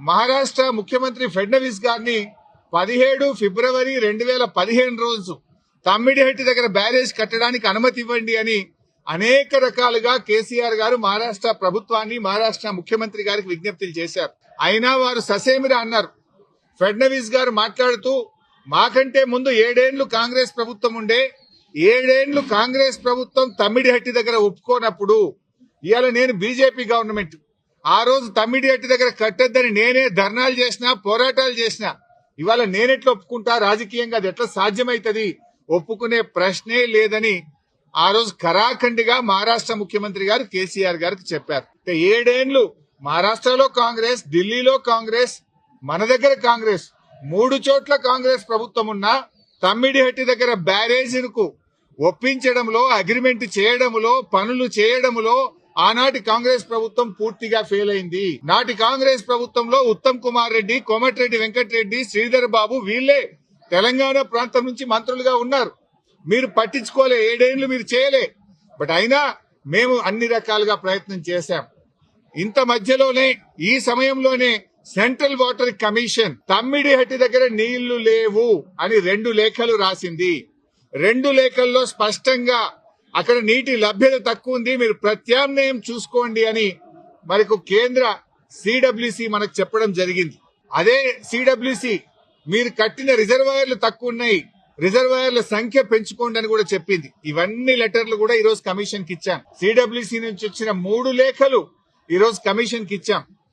మహారాష్ట్ర ముఖ్యమంత్రి ఫడ్నవీస్ గారిని 17 ఫిబ్రవరి 2015 రోజు తమ్మిడిహట్టి దగ్గర బ్యారేజ్ కట్టడానికి అనుమతి ఇవ్వండి అని అనేక రకాలుగా కేసీఆర్ గారు మహారాష్ట్ర ప్రభుత్వాన్ని మహారాష్ట్ర ముఖ్యమంత్రి గారికి విజ్ఞప్తులు చేశారు. అయినా వారు ససేమిరా అన్నారు. ఫడ్నవీస్ గారు మాట్లాడుతూ మాకంటే ముందు 7 ఏళ్లు కాంగ్రెస్ ప్రభుత్వం ఉండే, 7 ఏళ్లు కాంగ్రెస్ ప్రభుత్వం తమ్మిడిహట్టి దగ్గర ఒప్పుకోనప్పుడు ఇవాళ నేను బీజేపీ గవర్నమెంట్ ఆ రోజు తమ్మిడిహట్టి దగ్గర కట్టొద్దని నేనే ధర్నాలు చేసినా పోరాటాలు చేసినా ఇవాళ నేనెట్లా ఒప్పుకుంటా, రాజకీయంగా అది ఎట్లా సాధ్యమైతది, ఒప్పుకునే ప్రశ్నే లేదని ఆ రోజు ఖరాఖండిగా మహారాష్ట్ర ముఖ్యమంత్రి గారు కేసీఆర్ గారికి చెప్పారు. 7 ఏళ్లు మహారాష్ట్రలో కాంగ్రెస్, ఢిల్లీలో కాంగ్రెస్, మన దగ్గర కాంగ్రెస్, 3 చోట్ల కాంగ్రెస్ ప్రభుత్వం ఉన్నా తమ్మిడిహట్టి దగ్గర బ్యారేజీలకు ఒప్పించడంలో, అగ్రిమెంట్ చేయడంలో, పనులు చేయడంలో ఆనాటి కాంగ్రెస్ ప్రభుత్వం పూర్తిగా ఫెయిల్ అయింది. నాటి కాంగ్రెస్ ప్రభుత్వంలో ఉత్తమ్ కుమార్ రెడ్డి, కోమటిరెడ్డి వెంకటరెడ్డి, శ్రీధర్ బాబు వీళ్లే తెలంగాణ ప్రాంతం నుంచి మంత్రులుగా ఉన్నారు. మీరు పట్టించుకోలే, 7 ఏళ్లు మీరు చేయలే. బట్ అయినా మేము అన్ని రకాలుగా ప్రయత్నం చేశాం. ఇంత మధ్యలోనే ఈ సమయంలోనే సెంట్రల్ వాటర్ కమిషన్ తమ్మిడిహట్టి దగ్గర నీళ్లు లేవు అని 2 లేఖలు రాసింది. 2 లేఖల్లో స్పష్టంగా అక్కడ నీటి లభ్యత తక్కువ ఉంది, మీరు ప్రత్యామ్నాయం చూసుకోండి అని మనకు కేంద్ర సిడబ్ల్యూసి మనకు చెప్పడం జరిగింది. అదే సిడబ్ల్యూసి మీరు కట్టిన రిజర్వాయర్లు తక్కువ ఉన్నాయి, రిజర్వాయర్ల సంఖ్య పెంచుకోండి అని కూడా చెప్పింది. ఇవన్నీ లెటర్లు కూడా ఈ రోజు కమిషన్ కి ఇచ్చాం. సిడబ్ల్యూసి నుంచి వచ్చిన 3 లేఖలు ఈ రోజు కమిషన్ కి ఇచ్చాం.